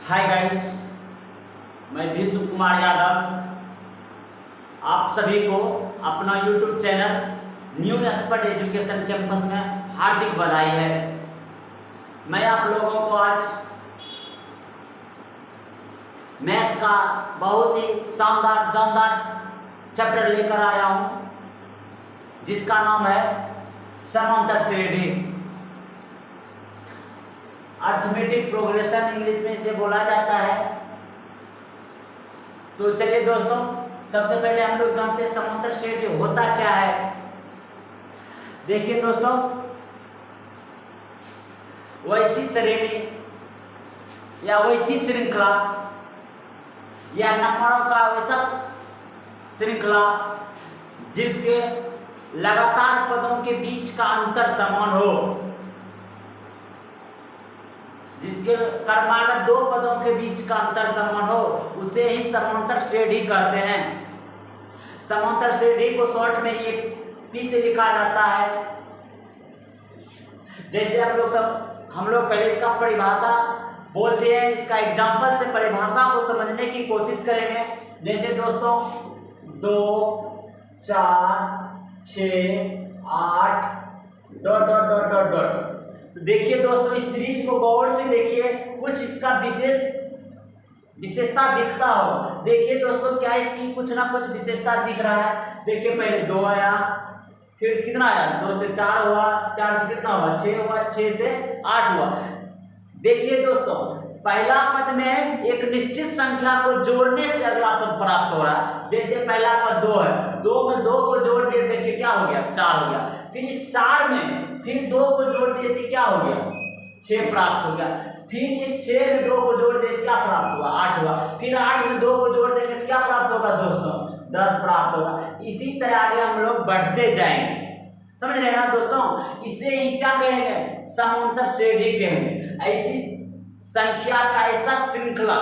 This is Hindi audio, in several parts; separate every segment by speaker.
Speaker 1: हाय गाइस, मैं विश्व कुमार यादव आप सभी को अपना YouTube channel new expert education campus में हार्दिक बधाई है। मैं आप लोगों को आज मैथ का बहुत ही शानदार जानदार चैप्टर लेकर आया हूँ, जिसका नाम है समांतर श्रेणी। अर्थमेटिक प्रोग्रेशन इंग्लिश में इसे बोला जाता है। तो चलिए दोस्तों, सबसे पहले हम लोग जानते हैं समांतर श्रेणी होता क्या है। देखिए दोस्तों, वैसी श्रेणी या वैसी श्रृंखला या नंबरों का वैसा श्रृंखला जिसके लगातार पदों के बीच का अंतर समान हो, जिसके क्रमागत दो पदों के बीच का अंतर समान हो, उसे ही समांतर श्रेणी कहते हैं। समांतर श्रेणी को शॉर्ट में ये पी से लिखा जाता है। जैसे हम लोग पहले इसका परिभाषा बोलते हैं, इसका एग्जाम्पल से परिभाषा को समझने की कोशिश करेंगे। जैसे दोस्तों 2 4 6 8 ... तो देखिए दोस्तों, इस सीरीज को गौर से देखिए, कुछ इसका विशेषता दिखता हो। देखिए दोस्तों, क्या इसकी कुछ ना कुछ विशेषता दिख रहा है। देखिए पहले 2 आया, फिर कितना आया, 2 से 4 हुआ, 4 से कितना हुआ, 6 हुआ, 6 से 8 हुआ। देखिए दोस्तों, पहला पद में एक निश्चित संख्या को जोड़ने से अगला पद प्राप्त हो रहा है। जैसे पहला पद 2 है, 2 में 2 को जोड़ दिए, देखिए क्या हो गया, 4 हो गया। फिर इस 4 में फिर 2 को जोड़ दिए थे, क्या हो गया, 6 प्राप्त हो गया। फिर इस 6 में 2 को जोड़ दिए, क्या प्राप्त हुआ, 8 हुआ। फिर 8 में 2 को जोड़ देंगे तो क्या प्राप्त होगा दोस्तों, 10 प्राप्त होगा। इसी तरह आगे हम लोग बढ़ते जाएंगे, समझ रहे हैं ना दोस्तों। इसे ही क्या कहेंगे, समांतर श्रेणी कहेंगे। ऐसी संख्या का ऐसा श्रृंखला,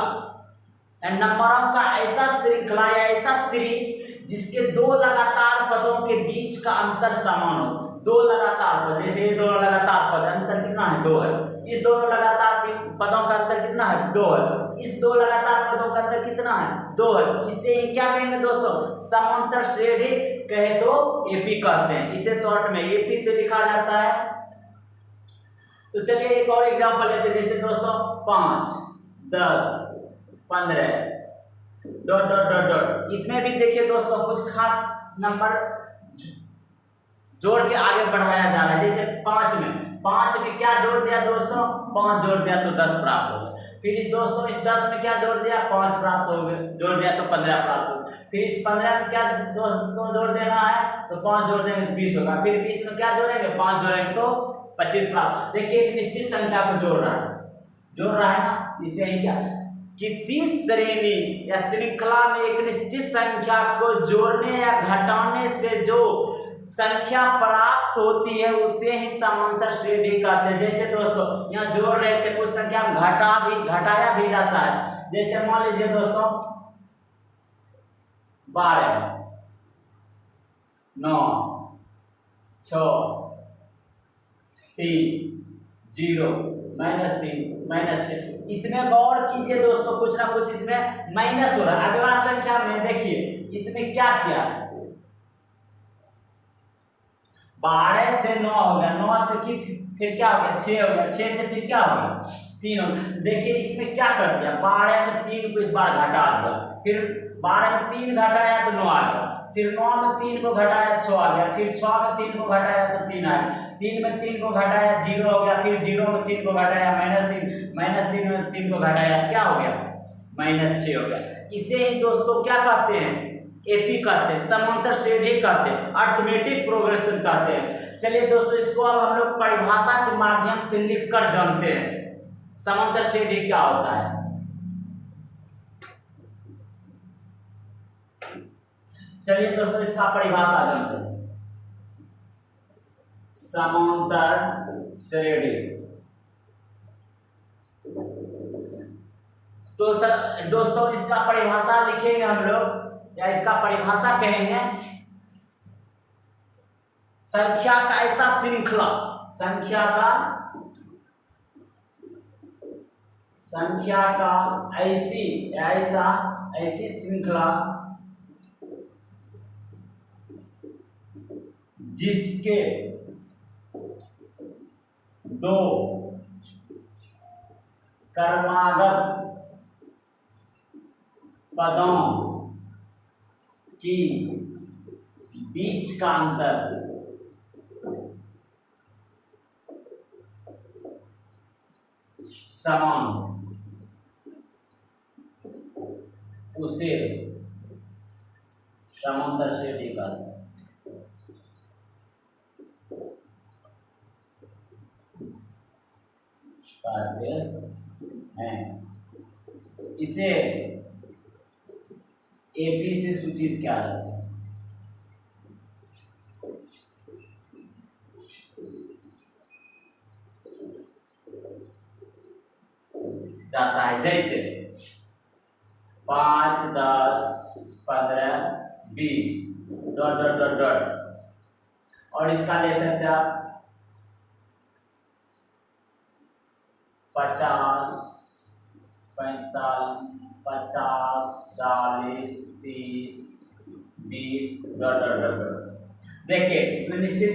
Speaker 1: नंबरों का ऐसा श्रृंखला या ऐसा सीरीज जिसके दो लगातार पदों के बीच का अंतर समान हो। दो लगातार पद, जैसे ये दोनों लगातार पद, अंतर कितना है, 2 है। इस दोनों लगातार पदों का अंतर कितना है, 2 है। इस दो लगातार पदों का अंतर कितना है, 2 है। इसे क्या कहेंगे दोस्तों, समांतर श्रेणी कहे तो एपी कहते हैं। इसे शॉर्ट में एपी से लिखा जाता है। तो चलिए एक और एग्जांपल लेते हैं। जैसे दोस्तों 5 10 15 ... इसमें भी देखिए दोस्तों, कुछ खास नंबर जोड़ के आगे बढ़ाया जा रहा है। जैसे 5 में क्या जोड़ दिया दोस्तों, 5 जोड़ दिया तो 10 प्राप्त हो गया। फिर इस दोस्तों इस 10 में क्या जोड़ दिया, 5 प्राप्त हो गए, जोड़ दिया तो 15 प्राप्त हो गए। फिर इस 15 में क्या दोस्तों जोड़ देना है, तो 5 जोड़ देंगे तो 20 होगा। फिर 20 में क्या जोड़ेंगे, 5 जोड़ेंगे तो 25 प्राप्त। देखिए एक निश्चित संख्या को जोड़ रहा है ना। इसे ही क्या, किसी श्रेणी या श्रृंखला में एक निश्चित संख्या को जोड़ने या घटाने से जो संख्या प्राप्त होती है उसे ही समांतर श्रेणी कहते हैं। जैसे दोस्तों यहाँ जोड़ रहे थे, कुछ संख्या घटाया भी जाता है। जैसे मान लीजिए दोस्तों 12 9 6 3 0 -3 -6। इसमें गौर कीजिए दोस्तों, कुछ ना कुछ इसमें माइनस हो रहा है। अगला संख्या में देखिए, इसमें क्या किया, 12 से 9 हो गया, 9 से फिर क्या हो गया, 6 हो गया, 6 से फिर क्या हो गया, 3 हो गया। देखिए इसमें क्या कर दिया, 12 में 3 को इस बार घटा दिया। फिर 12 में 3 घटाया तो 9 आ गया। फिर 9 में 3 को घटाया 6 आ गया। फिर 6 में 3 को घटाया तो 3 आ गया। 3 में 3 को घटाया 0 हो गया। फिर 0 में 3 को घटाया -3 में 3 को घटाया तो क्या हो गया, -6 हो गया। इसे ही दोस्तों क्या कहते हैं, एपी कहते हैं, समांतर श्रेणी कहते हैं, अर्थमेटिक प्रोग्रेशन कहते हैं। चलिए दोस्तों, इसको अब हम लोग परिभाषा के माध्यम से लिखकर जानते हैं समांतर श्रेणी क्या होता है। चलिए दोस्तों, इसका परिभाषा जानते हैं। समांतर श्रेणी तो दोस्तों इसका परिभाषा लिखेंगे हम लोग, या इसका परिभाषा कहेंगे, संख्या का ऐसा श्रृंखला, संख्या का संख्या का ऐसी श्रृंखला जिसके दो क्रमागत पदों की बीच का अंतर समान, उसे समांतर श्रेणी कहते हैं। इसे एपी से सूचित किया जाता है जैसे 5, 10, 15, 20 डॉट डॉट डॉट डॉट। और इसका ले सकते हैं आप 50, 45, 50, 40, 30, 20 डॉट डॉट डॉट डॉट। देखिए इसमें निश्चित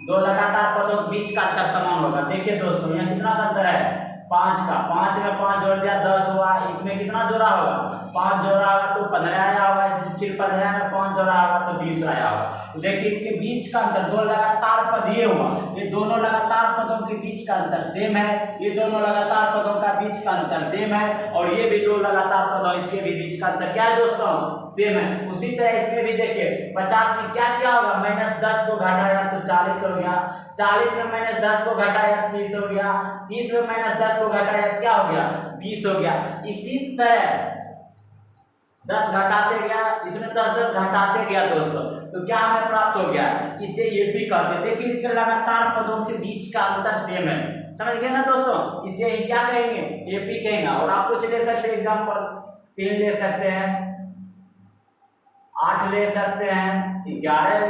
Speaker 1: दो लगातार पदों के बीच का अंतर समान होगा। देखिए दोस्तों यहाँ कितना का अंतर है 5 का, 5 में 5 जोड़ दिया 10 हुआ। इसमें कितना जोड़ा होगा 5 जोड़ा होगा तो 15 आया होगा। फिर 15 में 5 जोड़ा होगा तो 20 आया होगा। तो देखिए इसके बीच का अंतर दो लगातार पद ये हुआ, ये दोनों लगातार पदों के बीच का अंतर सेम है। ये दोनों लगातार पदों का बीच का अंतर सेम है। और ये भी दो लगातार पदों इसके भी बीच का अंतर क्या है दोस्तों सेम है। उसी तरह इसमें भी देखिए 50 में क्या क्या होगा -10 को घटाया तो 40 हो गया। 40 में -10 को घटाया 30 हो गया। 30 में -10 को घटाया क्या हो गया 20 हो गया। इसी तरह 10 घटाते गया, इसमें 10 घटाते गया दोस्तों, तो क्या हमें प्राप्त हो गया इसे ये भी कहते हैं। देखिए इसके लगातार पदों के बीच का अंतर सेम है। समझ गए ना दोस्तों, इसे ही क्या कहेंगे एपी कहेंगे। और आप कुछ ले सकते हैं एग्जांपल 3 ले सकते हैं, 8 ले सकते हैं, 11,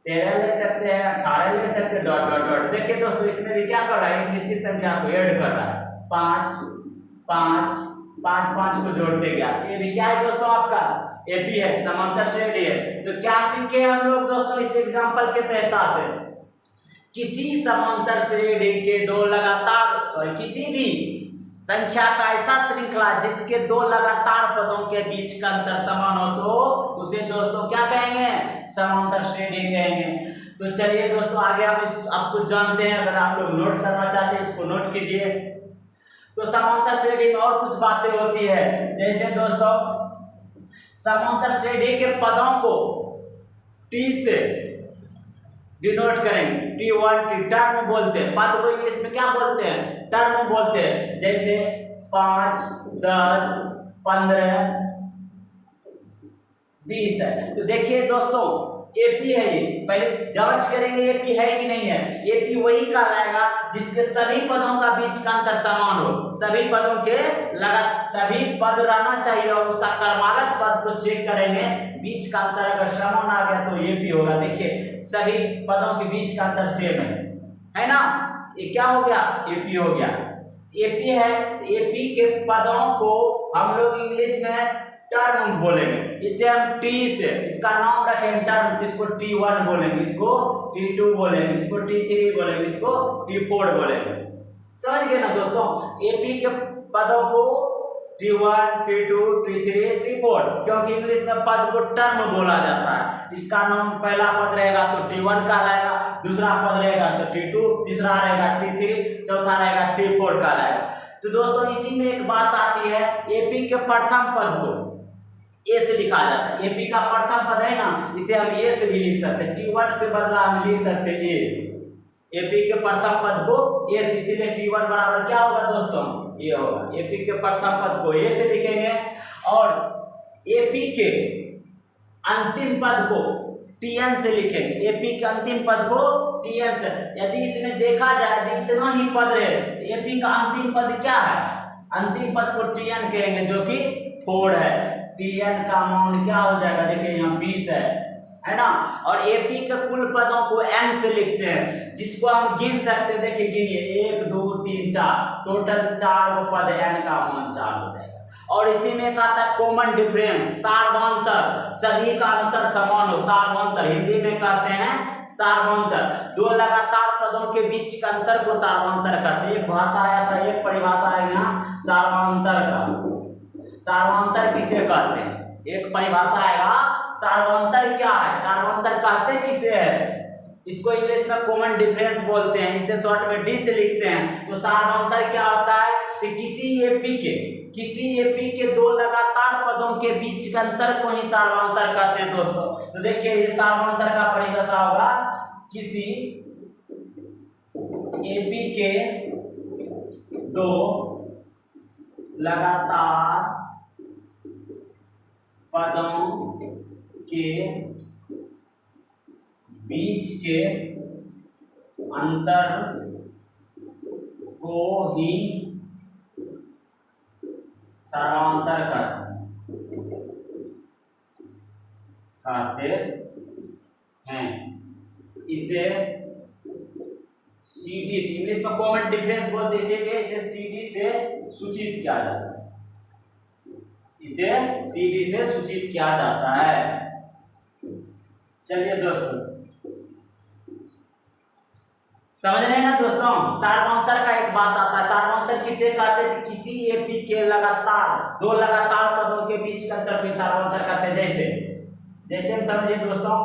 Speaker 1: 13 ले सकते हैं, 18 ले सकते हैं डॉट डॉट डॉट। देखिए दोस्तों इसमें भी क्या कर रहा है एक निश्चित संख्या को ऐड कर रहा है 5 5 5 5 को जोड़ते गया। ये भी क्या है दोस्तों आपका एपी है, समांतर श्रेणी है। तो क्या सीखे हम लोग दोस्तों इस एग्जांपल के सहायता से, किसी समांतर श्रेणी के दो लगातार किसी भी संख्या का ऐसा श्रृंखला जिसके दो लगातार पदों के बीच का अंतर समान हो तो उसे दोस्तों क्या कहेंगे समांतर श्रेणी कहेंगे। तो चलिए दोस्तों आगे हम आप कुछ जानते हैं। अगर आप लोग नोट करना चाहते हैं इसको नोट कीजिए। तो समांतर श्रेणी में और कुछ बातें होती है, जैसे दोस्तों समांतर श्रेणी के पदों को टी से डिनोट करेंगे। T1 T टर्म बोलते हैं, पद को इंग्लिश में क्या बोलते हैं टर्म बोलते हैं। जैसे 5, 10, 15, 20 है। तो देखिए दोस्तों एपी है, ये पहले जांच करेंगे एपी है कि नहीं है। एपी वही कहलाएगा जिसके सभी पदों का बीच का अंतर समान हो, सभी पदों के सभी पद रहना चाहिए और उसका क्रमागत पद को चेक करेंगे, बीच का अंतर अगर समान आ गया तो एपी होगा। देखिए सभी पदों के बीच का अंतर सेम है ना, ये क्या हो गया एपी हो गया। एपी है तो एपी के पदों को हम लोग इंग्लिश में टर्म बोलेंगे। इसे हम टी से इसका नाम रखेंगे टर्म, इसको T1 बोलेंगे, इसको T2 बोलेंगे, इसको T3 बोलेंगे, इसको T4 बोलेंगे। समझ गए ना दोस्तों, एपी के पदों को T1 T2 T3 T4, क्योंकि इंग्लिश में पद को टर्म बोला जाता है। इसका नाम पहला पद रहेगा तो T1 कहलाएगा, दूसरा पद रहेगा तो T2, तीसरा रहेगा T3, चौथा रहेगा T4 कहलाएगा। तो दोस्तों इसी में एक बात आती है, एपी के प्रथम पद को ए से लिखा जाता है। एपी का प्रथम पद है ना, इसे हम ए से भी लिख सकते हैं, T1 के बदला हम लिख सकते हैं ए। एपी के प्रथम पद को ए से, इसीलिए T1 बराबर क्या होगा दोस्तों ये होगा। एपी के प्रथम पद को ए से लिखेंगे और एपी के अंतिम पद को Tn से लिखेंगे। एपी के अंतिम पद को Tn से, यदि इसमें देखा जाए यदि इतना ही पद रहे तो एपी का अंतिम पद क्या है, अंतिम पद को Tn कहेंगे जो कि 4 है। Tn का मान क्या हो जाएगा, देखिए यहाँ 20 है है ना। और एपी के कुल पदों को एन से लिखते हैं, जिसको हम गिन सकते हैं। देखिए गिनिए 1 2 3 4, टोटल 4 गो पद, एन का मान 4 हो जाएगा। और इसी में एक आता है कॉमन डिफरेंस, सार्वंतर, सभी का अंतर समान हो, सार्वंतर हिंदी में कहते हैं सार्वंतर। दो लगातार पदों के बीच का अंतर को सार्वंतर कहते हैं। एक भाषा आया था, एक परिभाषा है यहाँ सार्वंतर का। सार्वंतर किसे कहते हैं? एक परिभाषा आएगा, सार्वंतर क्या है, सार्वंतर कहते किसे है? इसको इंग्लिश में कॉमन डिफरेंस बोलते हैं, इसे शॉर्ट में डी से लिखते हैं। तो सार्वंतर क्या होता है कि किसी एपी के दो लगातार पदों के बीच का अंतर को ही सार्वंतर कहते हैं दोस्तों। तो देखिए ये सार्वंतर का परिभाषा होगा, किसी एपी के दो लगातार पदों के बीच के अंतर को ही सार्वंतर कहते हैं। इसे सीडी, इंग्लिश में कॉमन डिफरेंस बोलते हैं इसे सीडी से सूचित किया जाता है, इसे सीडी से सूचित किया जाता है। चलिए दोस्तों समझ रहे हैं ना दोस्तों। सार्वंतर का एक बात आता है, सार्वंतर किसे कहते हैं? किसी एपी के दो लगातार पदों के बीच का अंतर भी सार्वंतर कहते हैं। जैसे हम समझिए दोस्तों,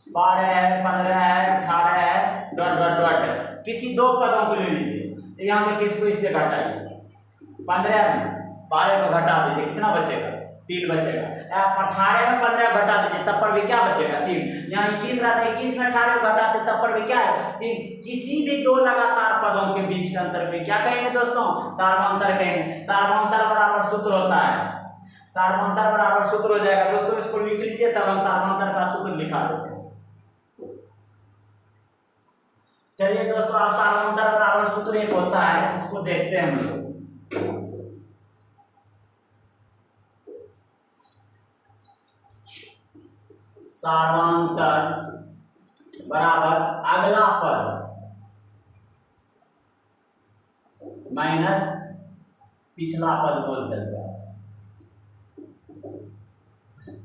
Speaker 1: 12 है, 15 है, 18 है, डॉट डॉट डॉट है। किसी दो पदों को ले लीजिए, यहाँ देखिए इसको इससे घटाइए, 15 में 12 को घटा दीजिए, कितना बचेगा? 3 बचेगा। 18 में 15 घटा दीजिए, तब पर भी क्या बचेगा? 3। यहाँ 21 रहता है, 21 में 18 को घटाते तब पर भी क्या है? 3। किसी भी दो लगातार पदों के बीच का अंतर भी क्या कहेंगे दोस्तों? सार्वंतर कहेंगे। सार्वंतर बराबर सूत्र होता है, सार्वंतर बराबर सूत्र हो जाएगा दोस्तों, इसको लिख लीजिए, तब हम सार्वंतर का सूत्र लिखा देते हैं। चलिए दोस्तों, आप सार्वंतर बराबर सूत्र एक होता है, उसको देखते हैं हम लोग। सार्वंतर बराबर अगला पद माइनस पिछला पद बोल सकते हैं।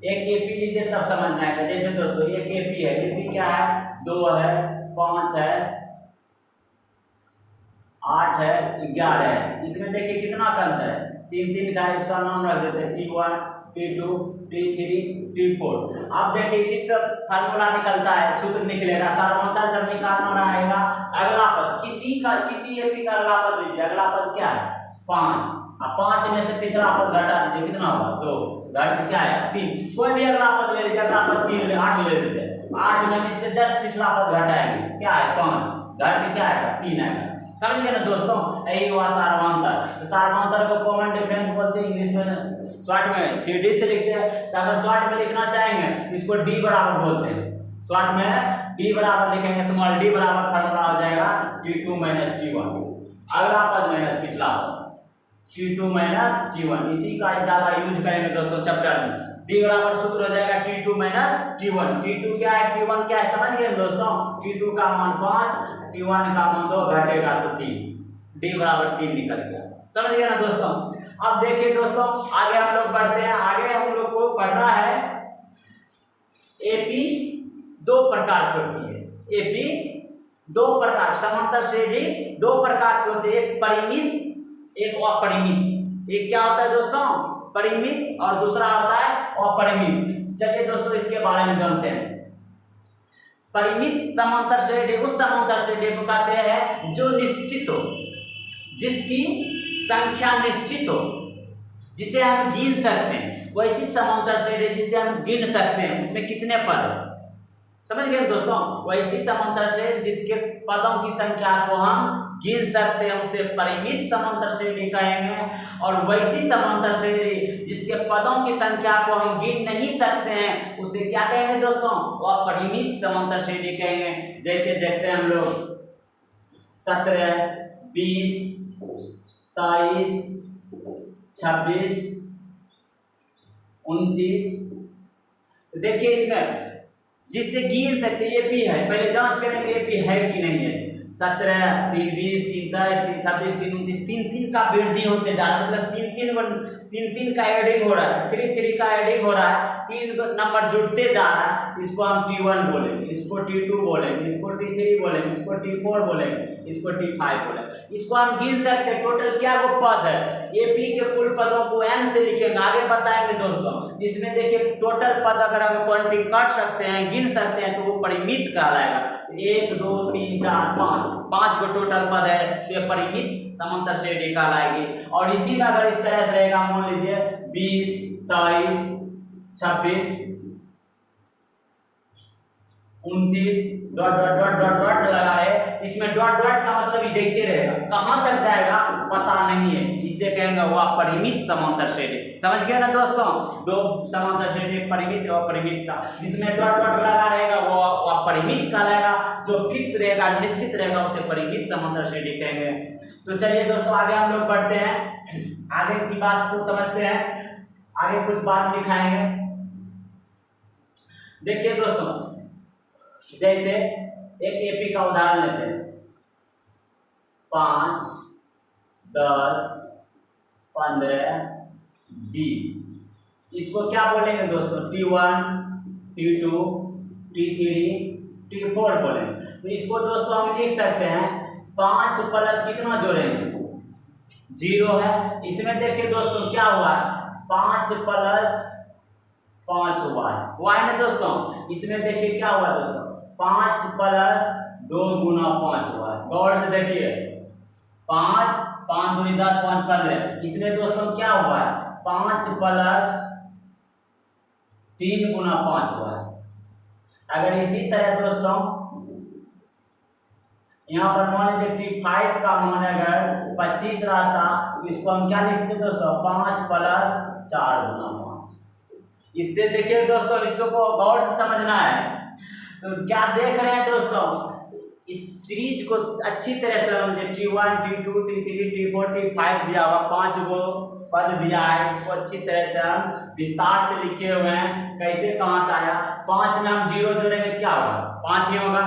Speaker 1: एक एपी लीजिए तब समझ में आएगा। जैसे दोस्तों एक एपी है, एपी क्या है? 2 है, 5 है, 8 है, 11 है। इसमें देखिए कितना का अंतर है? 3 का है, इसका नाम रख देते हैं T1, T2, T3, T4। अब देखिए इसी से फार्मूला निकलता है, सूत्र निकलेगा। सार्वंतर जब निकालना रहेगा, अगला पद किसी एपी का अगला पद लीजिए। अगला पद क्या है? 5। अब 5 में से पिछला पद घटा दीजिए, कितना होगा? 2। घट क्या है? 3। कोई भी अगला पद ले लीजिए, अगला पद 3 8 ले लेते हैं। 8 में इससे 10 पिछला पद घटाएंगे, क्या है? 5। घट क्या आएगा? 3 आएगा। समझ गए ना दोस्तों, यही हुआ सार्वंतर। तो सार्वंतर को कॉमन डिफरेंस बोलते हैं, इंग्लिश में शॉर्ट में सीडी से लिखते हैं। तो अगर शॉर्ट में लिखना चाहेंगे तो इसको डी बराबर बोलते हैं। शॉर्ट में डी बराबर लिखेंगे, स्मॉल डी बराबर फार्मूला हो जाएगा T2 - T1। अगला पद माइनस पिछला पद, T2 - T1। इसी का ज्यादा यूज करेंगे दोस्तों चैप्टर में। डी बराबर सूत्र हो जाएगा T2 - T1। T2 क्या है, T1 क्या है, समझ गए दोस्तों। T2 का मान 5, T1 का मान 2, घटेगा तो 3। डी बराबर 3 निकल गया। समझ गए ना दोस्तों। अब देखिए दोस्तों, आगे हम लोग बढ़ते हैं। आगे हम लोग को पढ़ना है एपी 2 प्रकार की होती है। एपी 2 प्रकार, समांतर श्रेणी 2 प्रकार की होती है, एक परिमित, एक अपरिमित। एक क्या होता है दोस्तों? परिमित, और दूसरा होता है अपरिमित। चलिए दोस्तों इसके बारे में जानते हैं। परिमित समांतर श्रेणी उस समांतर श्रेणी को कहते हैं जो निश्चित हो, जिसकी संख्या निश्चित हो, जिसे हम गिन सकते हैं। वैसी समांतर श्रेणी जिसे हम गिन सकते हैं, उसमें कितने पद है, समझ गए दोस्तों। वैसी समांतर श्रेणी जिसके पदों की संख्या को हम गिन सकते हैं, उसे परिमित समांतर श्रेणी कहेंगे। और वैसी समांतर श्रेणी जिसके पदों की संख्या को हम गिन नहीं सकते हैं, उसे क्या कहेंगे दोस्तों? अपरिमित समांतर श्रेणी कहेंगे। जैसे देखते हैं हम लोग 17, 20, 23, 26, 29। तो देखिए इसमें जिससे गिन सकते एपी है, पहले जांच करेंगे एपी है कि नहीं है। 17, 3, 20, 3, 10, 3, 26, 3, 29, 3 का वृद्धि होते जा रहा है, मतलब 3 का एडिंग हो रहा है, 3 का एडिंग हो रहा है, 3 नंबर जुड़ते जा रहा है। इसको हम T1 बोलेंगे, इसको T2 बोलेंगे, इसको T3 बोलेंगे, इसको T4 बोलेंगे, इसको T5 बोलेंगे। इसको हम गिन सकते हैं टोटल क्या वो पद है। एपी के कुल पदों को n से लिखेंगे, आगे बताएंगे दोस्तों। इसमें देखिए टोटल पद अगर हम क्वांटिटी कर सकते हैं, गिन सकते हैं, तो वो परिमित कहलाएगा। 1, 2, 3, 4, 5 को टोटल पद है, तो ये परिमित समांतर श्रेणी कहलाएगी। और इसी में अगर इस तरह से रहेगा, मान लीजिए 20, 23, 26, 29 dot dot dot dot dot लगा है। इसमें डॉट डॉट का मतलब ही जैते रहेगा, कहां तक जाएगा पता नहीं है, इसे कहेंगे वो परिमित समांतर श्रेणी। समझ गए ना दोस्तों, दो समांतर श्रेणी, परिमित और अपरिमित का। जिसमें डॉट डॉट लगा रहेगा वो अपरिमित कहलाएगा, जो फिक्स रहेगा, निश्चित रहेगा, उसे परिमित समांतर श्रेणी कहेंगे। तो चलिए दोस्तों आगे हम लोग बढ़ते हैं, आगे की बात को समझते हैं, आगे कुछ बात दिखाएंगे। देखिए दोस्तों, जैसे एक एपी का उदाहरण लेते हैं, 5, 10, 15, 20। इसको क्या बोलेंगे दोस्तों, T1, T2, T3, T4 बोलेंगे। तो इसको दोस्तों हम लिख सकते हैं 5 प्लस कितना जोड़ेंगे, 0 है। इसमें देखिए दोस्तों क्या हुआ, 5 प्लस 5 हुआ है, हुआ है ना दोस्तों। इसमें देखिए क्या हुआ दोस्तों, 5 प्लस 2 गुना 5 हुआ है। गौर से देखिए, 5, 5 दूनी 10, 5, 15। इसमें दोस्तों क्या हुआ है, 5 प्लस 3 गुना 5 हुआ है। अगर इसी तरह दोस्तों यहाँ पर मान लीजिए T5 का मान अगर 25 रहता, तो इसको हम क्या लिखते दोस्तों, 5 प्लस 4 गुना 5। इससे देखिए दोस्तों, इसको गौर से समझना है। तो क्या देख रहे हैं दोस्तों, इस सीरीज को अच्छी तरह से समझे। T1, T2, T3, T4, T5 दिया हुआ, 5 को पद दिया है, इसको अच्छी तरह से हम विस्तार से लिखे हुए हैं। कैसे, कहां से आया, 5 में हम 0 जोड़ेंगे तो क्या होगा, 5 ही होगा।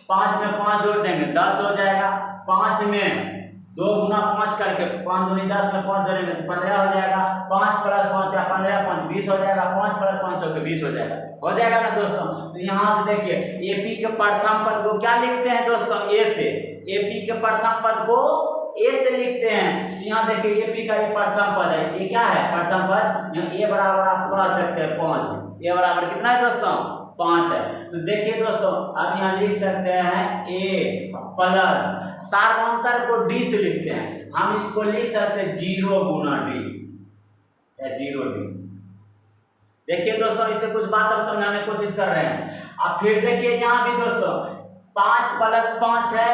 Speaker 1: 5 में 5 जोड़ देंगे 10 हो जाएगा। 5 में 2 गुना 5 करके 5 दूनी 10 में 5 जोड़ेंगे तो 15 हो जाएगा। 5 प्लस 5 या 15, 5 20 हो जाएगा। 5 प्लस 5 होकर 20 हो जाएगा ना दोस्तों। तो यहाँ से देखिए एपी के प्रथम पद को क्या लिखते हैं दोस्तों, ए से। एपी के प्रथम पद को ए से लिखते हैं। यहाँ देखिए एपी का ये प्रथम पद है, ये क्या है प्रथम पद। ए बराबर आप कह सकते हैं 5। ए बराबर कितना है दोस्तों, 5 है। तो देखिए दोस्तों, अब यहाँ लिख सकते हैं ए प्लस सार्वंतर को डी से लिखते हैं, हम इसको लिख सकते हैं 0 गुना डी या 0d। देखिए दोस्तों, इससे कुछ बात हम समझाने की कोशिश कर रहे हैं। अब फिर देखिए यहाँ भी दोस्तों 5 प्लस 5 है,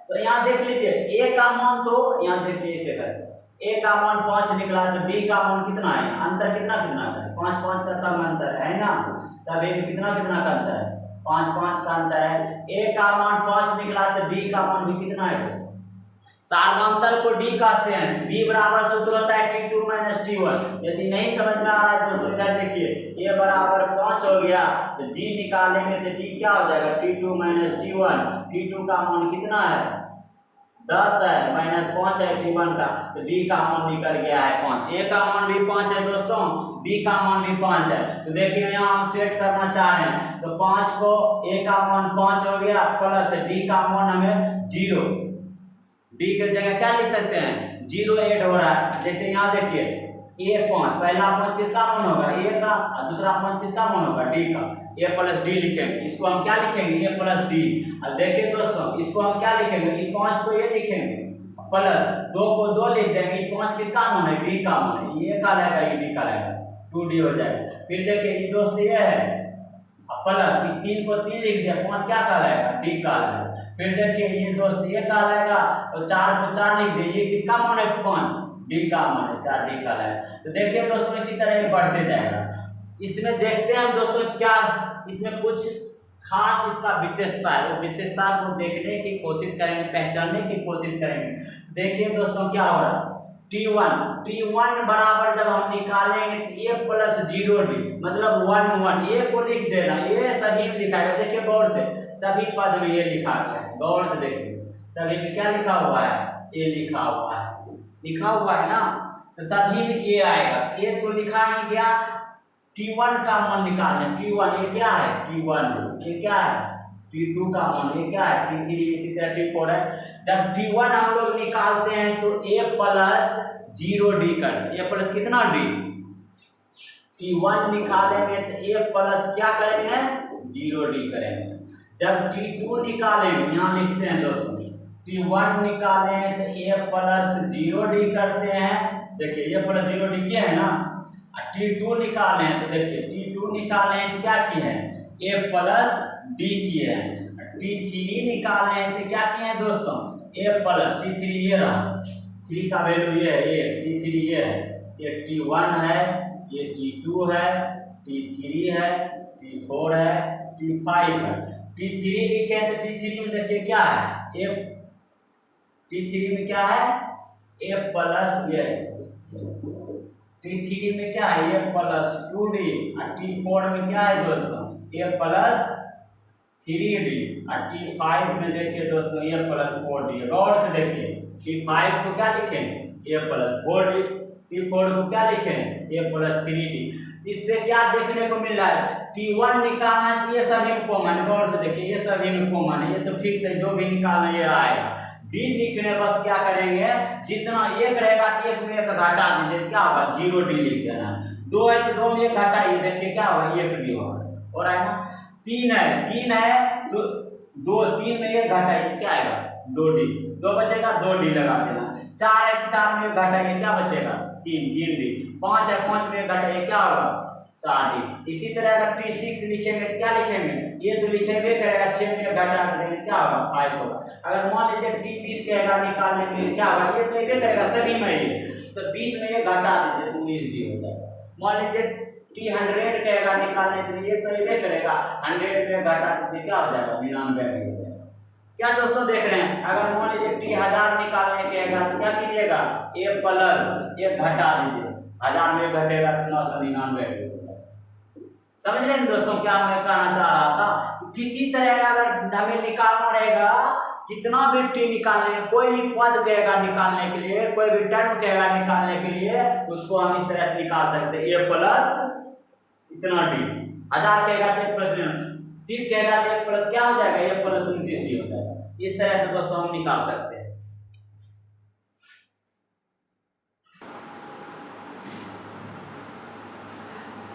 Speaker 1: तो यहाँ देख लीजिए ए का मान, तो यहाँ देखिए इसे करते, ए का मान 5 निकला, तो डी का मान कितना है, अंतर कितना है, 5 5 का सब अंतर है ना, सभी में कितना का अंतर है, 5 5 का अंतर है। ए का मान 5 निकला, तो डी का मान भी कितना है दोस्तों, सार्वंतर को डी कहते हैं। डी बराबर सूत्र होता है T2 माइनस T1। यदि नहीं समझ में आ रहा है दोस्तों, इधर देखिए ए बराबर 5 हो गया, तो डी निकालेंगे तो डी क्या हो जाएगा, T2 माइनस T1। T2 का मान कितना है, 10 है, माइनस 5 है T1 का, तो डी का मान निकल गया है 5। ए का मान भी 5 है दोस्तों, डी का मान भी 5 है। तो देखिए यहाँ हम सेट करना चाह रहे हैं, तो 5 को ए का मान 5 हो गया, प्लस डी का मान हमें 0, डी के जगह क्या लिख सकते हैं, 0 ऐड हो रहा है। जैसे यहाँ देखिए ए 5, पहला 5 किसका मान होगा, ए का, और दूसरा 5 किसका मान होगा, डी का। ए प्लस डी लिखेंगे, इसको हम क्या लिखेंगे, ए प्लस डी। अब देखिए दोस्तों, इसको हम क्या लिखेंगे, ये 5 को ये लिखेंगे, प्लस 2 को 2 लिख देंगे। 5 किसका मान है, डी का मान है, ये का रहेगा, ये डी का रहेगा, 2d हो जाएगा। फिर देखिए ये दोस्त ये है, प्लस 3 को 3 लिख दिया, 5 क्या कहलाएगा, डी का रहेगा। फिर देखिए ये दोस्त ये कहलाएगा, तो 4 को 4 लिख दिए, ये किसका मान है, 5, डी का मान है, 4 डी कहलाएगा। तो देखिए दोस्तों, इसी तरह ये बढ़ते जाएगा। इसमें देखते हैं हम दोस्तों, क्या इसमें कुछ खास इसका विशेषता है, वो विशेषता को देखने की कोशिश करेंगे, पहचानने की कोशिश करेंगे। देखिए दोस्तों क्या हो रहा है, T1 बराबर जब हम निकालेंगे तो ए प्लस 0d, मतलब 1 1 ए को लिख देना, ये सभी में लिखा है। देखिए गौर से, सभी पद में ये लिखा गया है, गौर से देखिए सभी में क्या लिखा हुआ है, ए लिखा हुआ है, लिखा हुआ है ना, तो सभी में ए आएगा। ए तो लिखा ही गया। T1 का मान निकालना, T1 ये क्या है, T1 ये क्या है, T2 का मान ये क्या है, T3, इसी तरह T4 है। जब T1 हम लोग निकालते हैं तो a प्लस 0d करते हैं, a प्लस कितना d, T1 निकालेंगे तो a प्लस क्या करेंगे 0d करेंगे। जब T2 निकालेंगे, यहाँ लिखते हैं दोस्तों, T1 निकालें तो a प्लस 0d करते हैं, देखिए a प्लस 0d किया है ना। T2 निकालें तो देखिए T2 निकालें तो क्या किए हैं, a प्लस d किए हैं। T3 निकालें तो क्या किए हैं दोस्तों, a प्लस T3 ये रहा, 3 का वैल्यू ये है, ये T3 ये है, ये T1 है, ये T2 है, T3 है, T4 है, T5 है। T3 लिखे तो T3 में देखिए क्या है, a, T3 में क्या है, a प्लस ये, T3 में क्या है, a प्लस 2d, और T4 में क्या है दोस्तों, a प्लस 3d, और T5 में देखिए दोस्तों a प्लस 4d। और से देखिए T5 को क्या लिखें, a प्लस 4d, T4 को क्या लिखें, a प्लस 3d। इससे क्या देखने को मिल रहा है, T1 निकालना है तो ये सभी में कॉमन, गौर से देखिए ये सभी में कॉमन है, ये तो फिक्स है, जो भी निकालना ये आएगा। डी लिखने वक्त क्या करेंगे, जितना एक रहेगा तो एक में एक घटा दीजिए, क्या होगा 0d लिख देना। 2 है तो 2 में एक घटाइए, देखिए क्या होगा 1d होगा, और है ना। 3 है तो 3 में एक घटाइए तो क्या आएगा 2d, 2 बचेगा 2d लगा देना। 4 है तो 4 में एक घटाइए क्या बचेगा 3d। 5 है 5 में एक घटाइए क्या होगा 4d। इसी तरह अगर T6 लिखेंगे तो क्या लिखेंगे, ये तो लिखेंगे करेगा, 6 में घटा कर देंगे क्या होगा 5 होगा। अगर मान लीजिए T20 कहेगा निकालने के लिए क्या होगा, ये तो ये करेगा सभी में ये, तो 20 में ये घटा दीजिए तो 19d हो जाएगा। मान लीजिए T100 कहेगा निकालने के लिए, तो ये करेगा 100 में घटा दीजिए क्या हो जाएगा 99 हो जाएगा। क्या दोस्तों देख रहे हैं, अगर मान लीजिए T1000 निकालने कहेगा तो क्या कीजिएगा, a प्लस 1 घटा दीजिए, 1000 में घटेगा तो 999 समझ रहे हैं दोस्तों क्या मैं कहना चाह रहा था। तो किसी तरह अगर हमें निकालना रहेगा, कितना भी टी निकालने, कोई भी पद कहेगा निकालने के लिए, कोई भी टर्म कहेगा निकालने के लिए, उसको हम इस तरह से निकाल सकते हैं, a प्लस इतना डी। 1000 कहेगा तो 1 प्लस 30 कहेगा तो 1 प्लस क्या हो जाएगा, a प्लस 29d हो जाएगा। इस तरह से दोस्तों हम निकाल सकते हैं।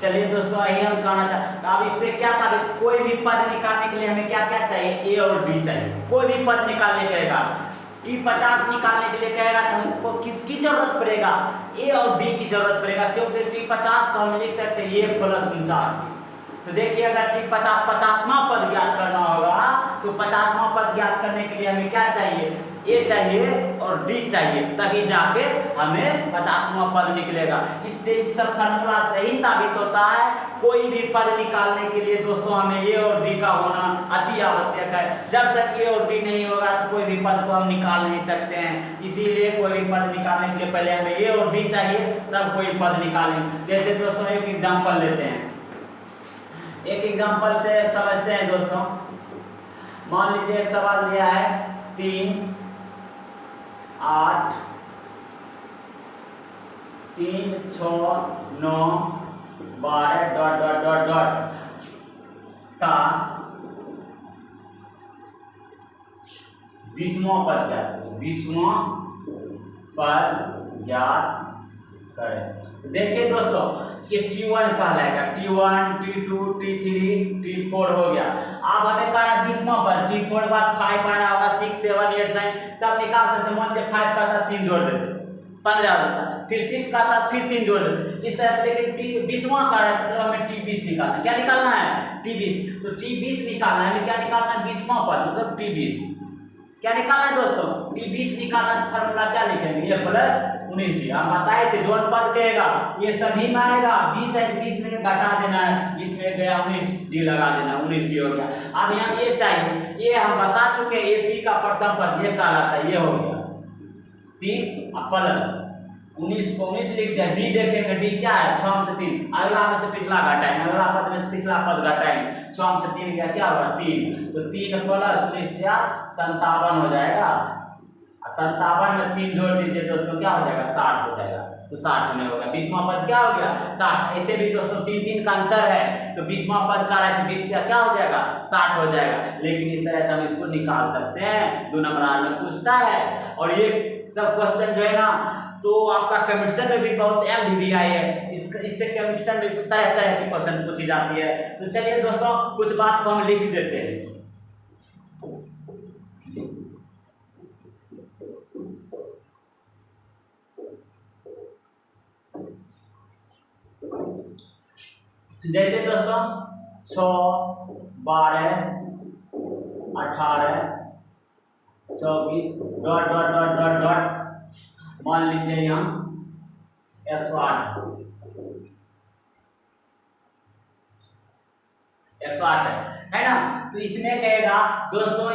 Speaker 1: चलिए दोस्तों यही हम कहना चाहते, अब इससे क्या साबित, कोई भी पद निकालने के लिए हमें क्या क्या चाहिए, a और d चाहिए। कोई भी पद निकालने कहेगा, T50 निकालने के लिए कहेगा तो हमको किसकी जरूरत पड़ेगा, a और d की जरूरत पड़ेगा, क्योंकि T50 को हम लिख सकते हैं a प्लस 49। तो देखिए अगर T50 50वां पद ज्ञात करना होगा, तो 50वां पद ज्ञात करने के लिए हमें क्या चाहिए, a चाहिए और d चाहिए, तभी जाके हमें 50वां पद निकलेगा। इससे इस सब फार्मूला सही साबित होता है, कोई भी पद निकालने के लिए दोस्तों हमें a और d का होना अति आवश्यक है। जब तक a और d नहीं होगा तो कोई भी पद को हम निकाल नहीं सकते हैं। इसीलिए कोई भी पद निकालने के लिए पहले हमें a और d चाहिए, तब कोई पद निकालें। जैसे दोस्तों एक एग्जाम्पल लेते हैं, एक एग्जाम्पल से समझते हैं दोस्तों। मान लीजिए एक सवाल दिया है 3 8 3 6 9 12 डॉट डॉट डॉट डॉट का 20वां पद ज्ञात करें, 20वां पद ज्ञात करें। तो देखिए दोस्तों ये T1 कहलाएगा, T1 T2 T3 T4 हो गया। अब हमें कहना 20वां पद, T4 के बाद 5 आना होगा, 6 7 8 9 सब निकाल सकते। मान लीजिए 5 का था 3 जोड़ देते 15 होता, फिर 6 का था फिर 3 जोड़ देते, इस तरह से। लेकिन 20वां का है तो हमें T20 निकालना है। क्या निकालना है, T20। तो T20 निकालना है, हमें क्या निकालना है 20वां पद मतलब T20। क्या निकालना है दोस्तों, T20 निकालना है। फार्मूला क्या लिखेंगे, ये प्लस 19d। हम बताए थे जोड़ पद कहेगा ये सभी में आएगा, 20 है 20 में घटा देना है, 20 में गया 19d लगा देना, 19d हो गया। अब यहाँ ये चाहिए, ये हम बता चुके हैं, AP का प्रथम पद ये कहलाता है, ये हो गया 3 प्लस 19 को 19 लिख दिया। डी देखेंगे, डी क्या है 6 में से 3, अगला में से पिछला घटाएंगे, अगला पद में से पिछला पद घटाएंगे, 6 में से 3 गया क्या होगा 3, तो 3 प्लस 19 या 57 हो जाएगा। 57 में 3 जोड़ दीजिए दोस्तों क्या हो जाएगा 60 हो जाएगा, तो 60 में होगा। 20वां पद क्या हो गया 60। ऐसे भी दोस्तों 3 का अंतर है, तो 20वां पद का है तो 20 क्या हो जाएगा 60 हो जाएगा। लेकिन इस तरह से हम इसको निकाल सकते हैं, 2 नंबर में पूछता है। और ये सब क्वेश्चन जो है ना तो आपका कंपटीशन में भी बहुत MBBI है, इससे कंपटीशन में तरह तरह की क्वेश्चन पूछी जाती है। तो चलिए दोस्तों कुछ बात को हम लिख देते हैं। जैसे दोस्तों 6, 12, 18, 24 dot dot dot dot dot मान लीजिए यहाँ 108 है ना। तो इसमें कहेगा दोस्तों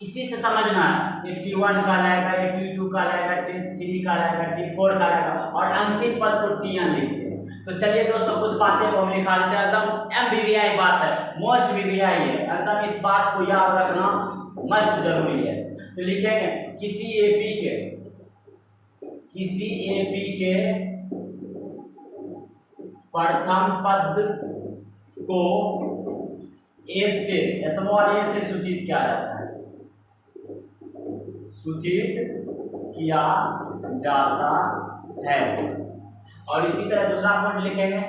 Speaker 1: इसी से समझना है, 81 का लाएगा, 82 का लाएगा, 83 का लाएगा, 84 का लाएगा और अंतिम पद को TN लिखते हैं। तो चलिए दोस्तों कुछ बातें को हम लिखा देते हैं, एकदम MBBI बात है, मोस्ट BBI है, एकदम इस बात को याद रखना मस्ट जरूरी है। तो लिखेंगे किसी AP के प्रथम पद को स्मॉल a से सूचित किया जाता है, और इसी तरह दूसरा पॉइंट लिखेंगे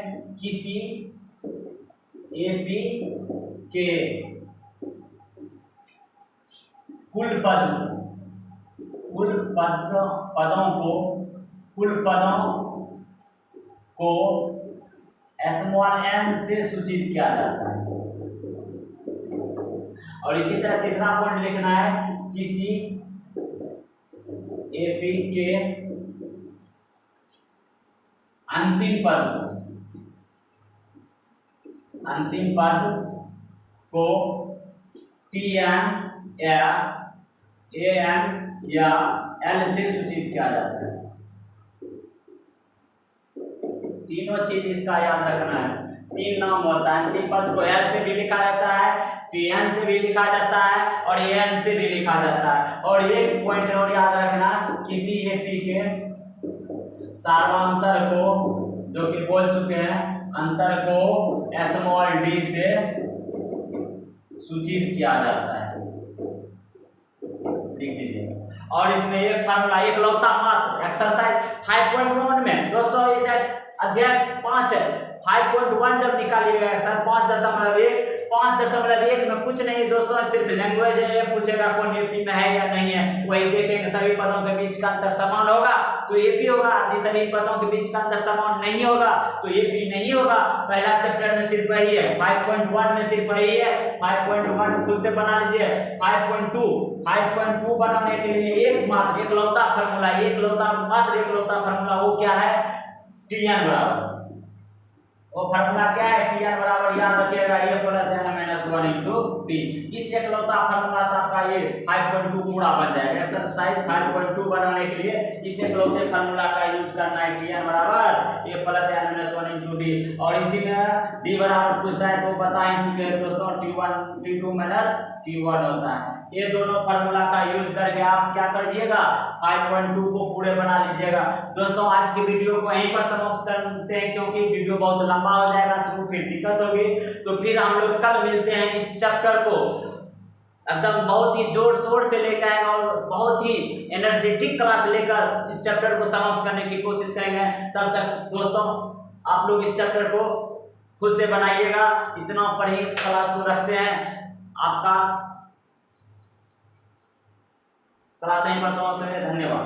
Speaker 1: किसी AP के कुल पदों को स्मॉल m से सूचित किया जाता है। और इसी तरह तीसरा पॉइंट लिखना है किसी AP के अंतिम पद को TN या AN या L से सूचित किया जाता है। तीनों चीज इसका याद रखना है। 3 नाम होता है, अंतिम पद को L से भी लिखा जाता है, TN से भी लिखा जाता है और AN से भी लिखा जाता है। और एक पॉइंट और याद रखना, किसी AP के सार्वंतर को, जो कि बोल चुके हैं, अंतर को स्मॉल d से सूचित किया जाता है, लिख लीजिए। और इसमें एक फार्मूला एकलौता मात्र एक्सरसाइज 5.1 में दोस्तों ये अध्याय 5 है, 5.1 जब निकालिएगा एक्सरसाइज 5.1 में कुछ नहीं दोस्तों, सिर्फ लैंग्वेज है, पूछेगा कौन AP में है या नहीं है, वही देखेंगे। सभी पदों के बीच का अंतर समान होगा तो AP होगा, यदि सभी पदों के बीच का अंतर समान नहीं होगा तो AP नहीं होगा। पहला चैप्टर में सिर्फ वही है, 5.1 में सिर्फ वही है। 5.1 खुद से बना लीजिए। 5.2 बनाने के लिए एकलौता फार्मूला वो क्या है, TN बराबर, वो फार्मूला क्या है, TN बराबर याद रखिएगा A plus N minus 1 into P। इस एकलौता फार्मूला से आपका ये 5.2 पूरा बन जाएगा। एक्सरसाइज 5.2 बनाने के लिए इस एकलौते फार्मूला का यूज करना है, TN बराबर A plus N minus 1 into D। और इसी में D बराबर पूछता है तो बता ही चुके हैं दोस्तों, T2 माइनस T1 होता है। ये दोनों फार्मूला का यूज करके आप क्या कर दिएगा, 5.2 को पूरे बना लीजिएगा। दोस्तों आज की वीडियो को यहीं पर समाप्त करते हैं, क्योंकि वीडियो बहुत लंबा हो जाएगा तो फिर दिक्कत होगी। तो फिर हम लोग कल मिलते हैं, इस चैप्टर को एकदम बहुत ही जोर शोर से लेकर आएंगे और बहुत ही एनर्जेटिक क्लास लेकर इस चैप्टर को समाप्त करने की कोशिश करेंगे। तब तक दोस्तों आप लोग इस चैप्टर को खुद से बनाइएगा। इतना पर ही क्लास को रखते हैं, आपका क्लास यहीं पर समाप्त करें। धन्यवाद।